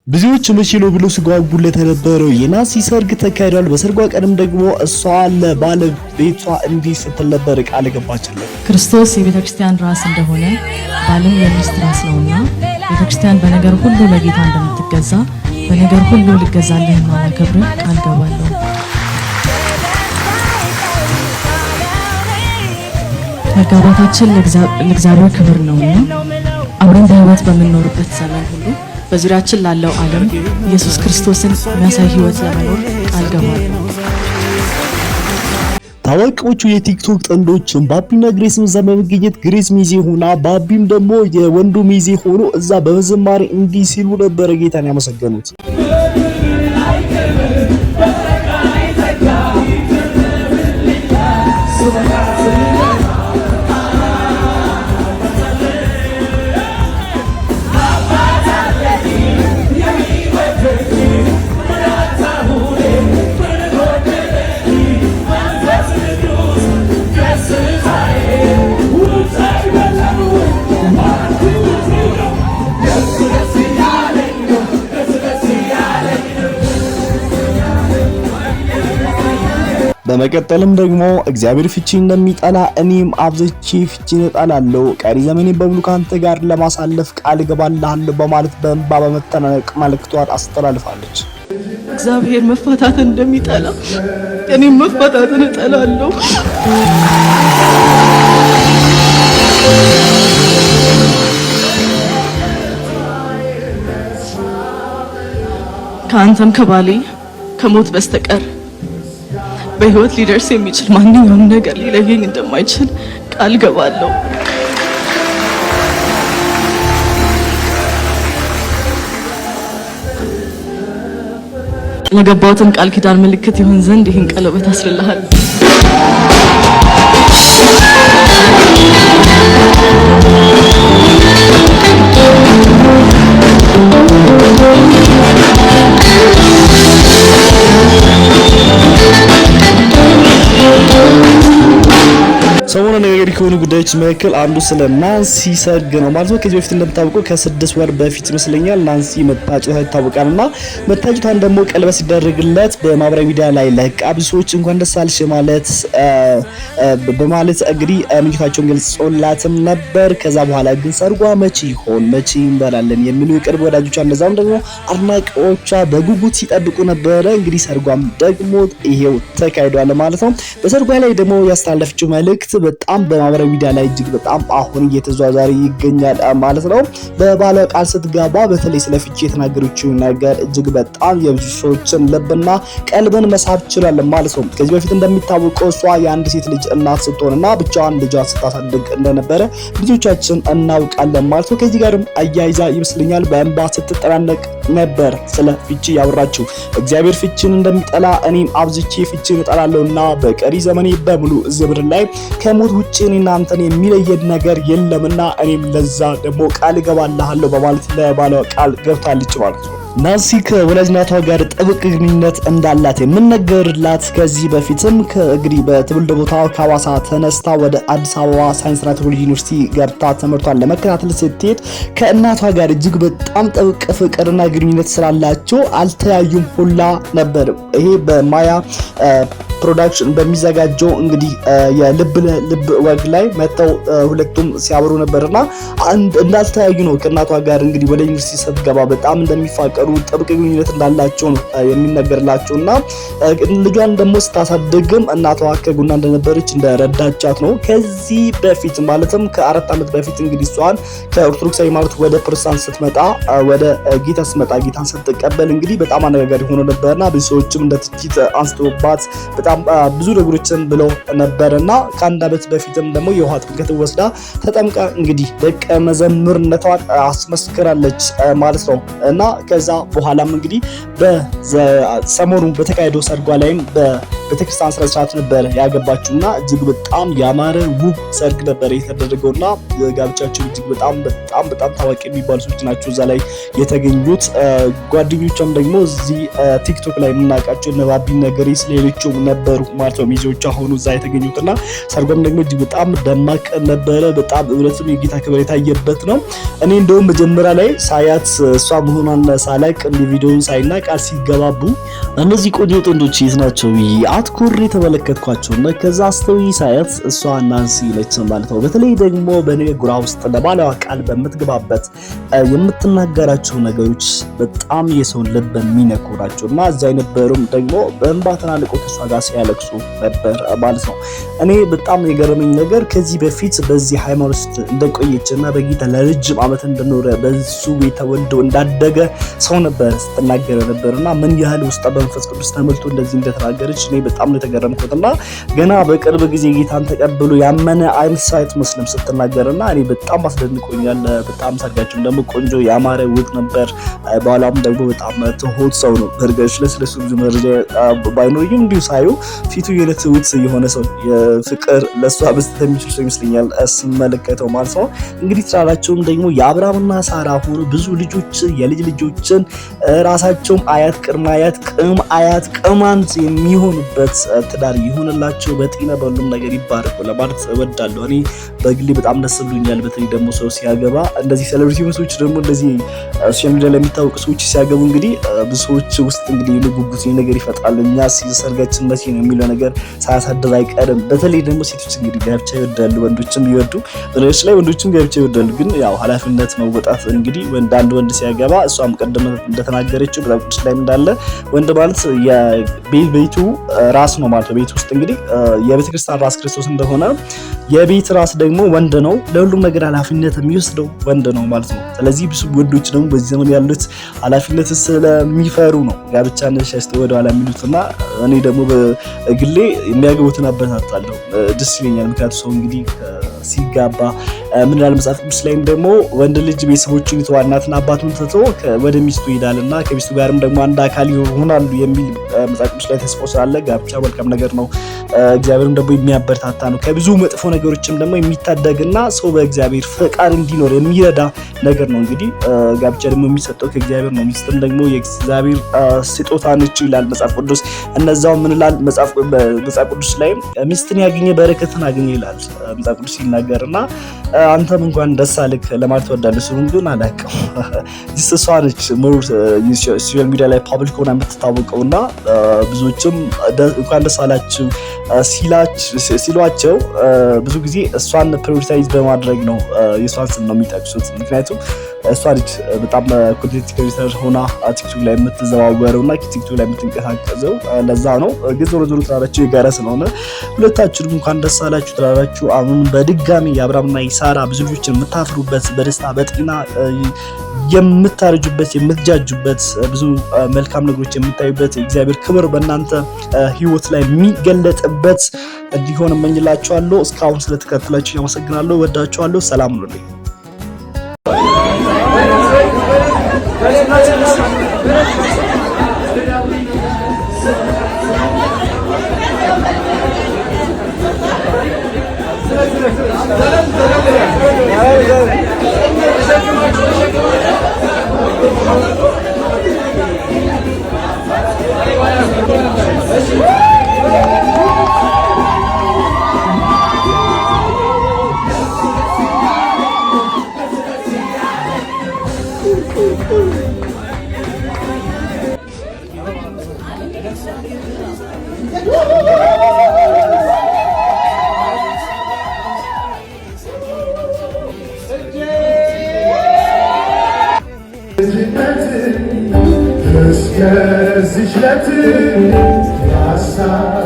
ብዙዎች መቼ ነው ብለው ሲጓጉለት የነበረው የናንሲ ሰርግ ተካሂዷል። በሰርጓ ቀንም ደግሞ እሷ ለባለቤቷ እንዲህ ስትል ነበር ቃል ገባችለት። ክርስቶስ የቤተክርስቲያን ራስ እንደሆነ ባልም የሚስት ራስ ነውና ቤተክርስቲያን በነገር ሁሉ ለጌታ እንደምትገዛ በነገር ሁሉ ልገዛልህና ላከብርህ ቃል ገባለሁ። መጋባታችን ለእግዚአብሔር ክብር ነውና አብረን በህይወት በምንኖርበት ዘመን ሁሉ በዙሪያችን ላለው ዓለም ኢየሱስ ክርስቶስን የሚያሳይ ህይወት ለመኖር ቃል ገባለሁ። ታዋቂዎቹ የቲክቶክ ጥንዶች ባቢና ግሬስን በመገኘት ግሬስ ሚዜ ሆና ባቢም ደግሞ የወንዱ ሚዜ ሆኖ እዛ በመዘማሪ እንዲህ ሲሉ ነበር ጌታን ያመሰገኑት። በመቀጠልም ደግሞ እግዚአብሔር ፍቺ እንደሚጠላ እኔም አብዝቼ ፍቺን እጠላለሁ፣ ቀሪ ዘመኔን በሙሉ ካንተ ጋር ለማሳለፍ ቃል እገባልሃለሁ በማለት በእንባ በመተናነቅ መልእክቷን አስተላልፋለች። እግዚአብሔር መፋታትን እንደሚጠላ እኔም መፋታትን እጠላለሁ። ከአንተም ከባሌ ከሞት በስተቀር በህይወት ሊደርስ የሚችል ማንኛውም ነገር ሊለየኝ እንደማይችል ቃል ገባለሁ። ለገባሁትም ቃል ኪዳን ምልክት ይሁን ዘንድ ይህን ቀለበት አስርልሃል። ሰሞኑን ነገር ከሆኑ ጉዳዮች መካከል አንዱ ስለ ናንሲ ሰርግ ነው ማለት ነው። ከዚህ በፊት እንደምታውቀው ከ6 ወር በፊት ይመስለኛል ናንሲ መታጨቷ ይታወቃልና መታጨቷን ደግሞ ቀለበት ሲደረግለት በማህበራዊ ሚዲያ ላይ ለቃቢ ሰዎች እንኳን ደስ አለሽ በማለት እንግዲህ ምኞታቸውን ገልጾላትም ነበር። ከዛ በኋላ ግን ሰርጓ መቼ ይሆን መቼ እንበላለን የሚሉ የቅርብ ወዳጆቿ እንደዛም ደግሞ አድናቂዎቿ በጉጉት ሲጠብቁ ነበረ። እንግዲህ ሰርጓም ደግሞ ይሄው ተካሂዷል ማለት ነው። በሰርጓ ላይ ደግሞ ያስተላለፈችው መልእክት በጣም በማህበራዊ ሚዲያ ላይ እጅግ በጣም አሁን እየተዟዟረ ይገኛል ማለት ነው። በባለ ቃል ስትገባ በተለይ ስለ ፍቺ የተናገረችው ነገር እጅግ በጣም የብዙ ሰዎችን ልብና ቀልብን መሳብ ችሏል ማለት ነው። ከዚህ በፊት እንደሚታወቀው እሷ የአንድ ሴት ልጅ እናት ስትሆንና ብቻዋን ልጇን ስታሳድግ እንደነበረ ብዙዎቻችን እናውቃለን ማለት ነው። ከዚህ ጋርም አያይዛ ይመስለኛል በእንባ ስትጠናነቅ ነበር ስለ ፍቺ ያወራችው። እግዚአብሔር ፍቺን እንደሚጠላ እኔም አብዝቼ ፍቺን እጠላለሁና በቀሪ ዘመኔ በሙሉ ዝብር ላይ ከሞት ውጪ እኔና አንተን የሚለየን ነገር የለምና እኔም ለዛ ደግሞ ቃል እገባልሃለሁ በማለት ለባሏ ቃል ገብታለች ማለት ነው። ናንሲ ከወላጅ እናቷ ጋር ጥብቅ ግንኙነት እንዳላት የምነገርላት ከዚህ በፊትም እንግዲህ በትውልድ ቦታዋ ከሐዋሳ ተነስታ ወደ አዲስ አበባ ሳይንስና ቴክኖሎጂ ዩኒቨርሲቲ ገብታ ትምህርቷን ለመከታተል ስትሄድ ከእናቷ ጋር እጅግ በጣም ጥብቅ ፍቅርና ግንኙነት ስላላቸው አልተያዩም ሁላ ነበር። ይሄ በማያ ፕሮዳክሽን በሚዘጋጀው እንግዲህ የልብ ልብ ወግ ላይ መተው ሁለቱም ሲያወሩ ነበርና እንዳልተያዩ ነው። ከእናቷ ጋር እንግዲህ ወደ ዩኒቨርሲቲ ስትገባ በጣም እንደሚፋቀሩ ጥብቅ ግንኙነት እንዳላቸው ነው የሚነገርላቸውና ልጇን ደግሞ ስታሳድግም እናቷ ከጎኗ እንደነበረች እንደረዳቻት ነው። ከዚህ በፊት ማለትም ከ4 ዓመት በፊት እንግዲህ እሷን ከኦርቶዶክሳዊ ሃይማኖት ወደ ፕሮቴስታንት ስትመጣ ወደ ጌታ ስትመጣ ጌታን ስትቀበል እንግዲህ በጣም አነጋጋሪ ሆኖ ነበርና ብዙ ሰዎችም እንደ ትችት አንስተውባት በጣም ብዙ ነገሮችን ብለው ነበርና ከአንድ ዓመት በፊትም ደግሞ የውሃ ጥምቀት ወስዳ ተጠምቃ እንግዲህ ደቀ መዘምርነቷን አስመስክራለች ማለት ነው። እና ከዛ በኋላም እንግዲህ በሰሞኑ በተካሄደው ሰርጓ ላይም ቤተክርስቲያን ስነ ስርዓት ነበር ያገባችውና እጅግ በጣም ያማረ ውብ ሰርግ ነበር የተደረገውና ጋብቻቸው እጅግ በጣም ታዋቂ የሚባሉ ሰዎች ናቸው እዛ ላይ የተገኙት። ጓደኞቿም ደግሞ እዚህ ቲክቶክ ላይ የምናውቃቸው ነባቢ ነገሬስ ሌሎችም ነበሩ ማለት ነው ሚዜዎቿ ሆኑ እዛ የተገኙትና ሰርጓም ደግሞ እጅግ በጣም ደማቅ ነበረ። በጣም እውነትም የጌታ ክብር የታየበት ነው። እኔ እንደውም መጀመሪያ ላይ ሳያት እሷ መሆኗን ሳላቅ እንደ ቪዲዮውን ሳይና ቃል ሲገባቡ እነዚህ ቆንጆ ጥንዶች የት ናቸው አትኩሬ ተመለከትኳቸው እና ከዛ አስተውይ ሳያት እሷ ናንሲ ነች ማለት ነው። በተለይ ደግሞ በንግግሯ ውስጥ ለባሏ ቃል በምትገባበት የምትናገራቸው ነገሮች በጣም የሰውን ልብ የሚነኩ ናቸው እና እዛ የነበሩም ደግሞ በእንባ ተናንቆ ከሷ ጋር ሲያለቅሱ ነበር ማለት ነው። እኔ በጣም የገረመኝ ነገር ከዚህ በፊት በዚህ ሃይማኖት ውስጥ እንደቆየችና በጌታ ለረጅም ዓመት እንደኖረ በሱ ቤት ተወልዶ እንዳደገ ሰው ነበር ስትናገር ነበርና ምን ያህል ውስጥ በመንፈስ ቅዱስ ተመልቶ እንደዚህ እንደተናገረች እኔ በጣም ነው የተገረምኩትና ገና በቅርብ ጊዜ ጌታን ተቀብሎ ያመነ አይነት ሳይት መስለም ስትናገርና እኔ በጣም አስደንቆኛል። በጣም ሰርጋቸው ደግሞ ቆንጆ ያማረ ውብ ነበር። በኋላም ደግሞ በጣም ትሁት ሰው ነው። በርግጥ ስለሱ ብዙ መረጃ ባይኖርም እንዲሁ ሳየው ፊቱ የነትውት የሆነ ሰው ፍቅር ለሷ መስጠት የሚችል ሰው ይመስለኛል ስመለከተው ማለት ነው። እንግዲህ ትዳራቸውም ደግሞ የአብርሃምና ሳራ ሆኖ ብዙ ልጆች የልጅ ልጆችን ራሳቸውም አያት ቅድመ አያት ቅም አያት ቅማንት የሚሆኑበት ትዳር ይሆንላቸው በጤና በሁሉም ነገር ይባረኩ ለማለት እወዳለሁ። እኔ በግሌ በጣም ደስ ብሎኛል። በተለይ ደግሞ ሰው ሲያገባ እንደዚህ ሴሌብሪቲ ሰዎች ደግሞ እንደዚህ ሶሻል ሚዲያ ላይ የሚታወቁ ሰዎች ሲያገቡ እንግዲህ ብዙ ሰዎች ውስጥ እንግዲህ ጉጉት ነገር ይፈጣል። እኛ ሰርጋችን መቼ ነው የሚለው ነገር ሳያሳድር አይቀርም። በተለይ ደግሞ ሴቶች እንግዲህ ጋብቻ ይወዳሉ፣ ወንዶችም ይወዱ። በሌሎች ላይ ወንዶችም ጋብቻ ይወዳሉ። ግን ያው ኃላፊነት መወጣት እንግዲህ አንድ ወንድ ሲያገባ እሷም ቀደም እንደተናገረችው በመጽሐፍ ቅዱስ ላይ እንዳለ ወንድ ማለት የቤቱ ራስ ነው ማለት ነው። ቤት ውስጥ እንግዲህ የቤተክርስቲያን ራስ ክርስቶስ እንደሆነ የቤት ራስ ደግሞ ወንድ ነው። ለሁሉም ነገር ኃላፊነት የሚወስደው ወንድ ነው ማለት ነው። ስለዚህ ብዙ ወንዶች ደግሞ በዚህ ዘመን ያሉት ኃላፊነት ስለሚፈሩ ነው ጋብቻን ሸሽተው ወደ ኋላ የሚሉትና እኔ ደግሞ በግሌ የሚያገቡትን አበረታታለሁ፣ ደስ ይለኛል። ምክንያቱም ሰው እንግዲህ ሲጋባ ምን ይላል መጽሐፍ ቅዱስ ላይም ደግሞ ወንድ ልጅ ቤተሰቦቹን ይተዋል፣ እናትና አባቱን ትቶ ወደ ሚስቱ ይሄዳልና ከሚስቱ ጋርም ደግሞ አንድ አካል ይሆናሉ የሚል መጽሐፍ ቅዱስ ላይ ተጽፎ ስላለ ጋብቻ መልካም ነገር ነው። እግዚአብሔርም ደግሞ የሚያበረታታ ነው። ከብዙ መጥፎ ነገሮችም ደግሞ የሚታደግና ሰው በእግዚአብሔር ፈቃድ እንዲኖር የሚረዳ ነገር ነው። እንግዲህ ጋብቻ ደግሞ የሚሰጠው ከእግዚአብሔር ነው። ሚስትም ደግሞ የእግዚአብሔር ስጦታ ነች ይላል መጽሐፍ ቅዱስ። እነዛው ምን ይላል መጽሐፍ ቅዱስ ላይ ሚስትን ያገኘ በረከትን አገኘ ይላል መጽሐፍ ቅዱስ ሲናገርና አንተም እንኳን ደስ አለህ ለማለት እወዳለሁ። ስሙን ግን አላውቅም። እሷ ነች ሶሻል ሚዲያ ላይ ፓብሊክ ሆና የምትታወቀውና ብዙዎችም እንኳን ደስ አላችሁ ሲሏቸው ብዙ ጊዜ እሷን ፕራዮሪታይዝ በማድረግ ነው የእሷን ስም ነው የሚጠቅሱት። ምክንያቱም እሷ ልጅ በጣም ኮንቴንት ክሬተር ሆና ቲክቶክ ላይ የምትዘዋወረው እና ቲክቶክ ላይ የምትንቀሳቀሰው ለዛ ነው። ግን ዞሮ ዞሮ ትዳራቸው የጋራ ስለሆነ ሁለታችሁም እንኳን ደስ አላችሁ ትዳራችሁ አሁን በድጋሚ የአብርሃምና የሳራ ብዙ ልጆችን የምታፍሩበት በደስታ በጤና የምታረጁበት የምትጃጁበት ብዙ መልካም ነገሮች የምታዩበት እግዚአብሔር ክብር በእናንተ ሕይወት ላይ የሚገለጥበት እንዲሆን እመኝላችኋለሁ። እስካሁን ስለተከታተላችሁ ያመሰግናለሁ። ወዳችኋለሁ። ሰላም ሁኑልኝ። Eskezişletin, yasar,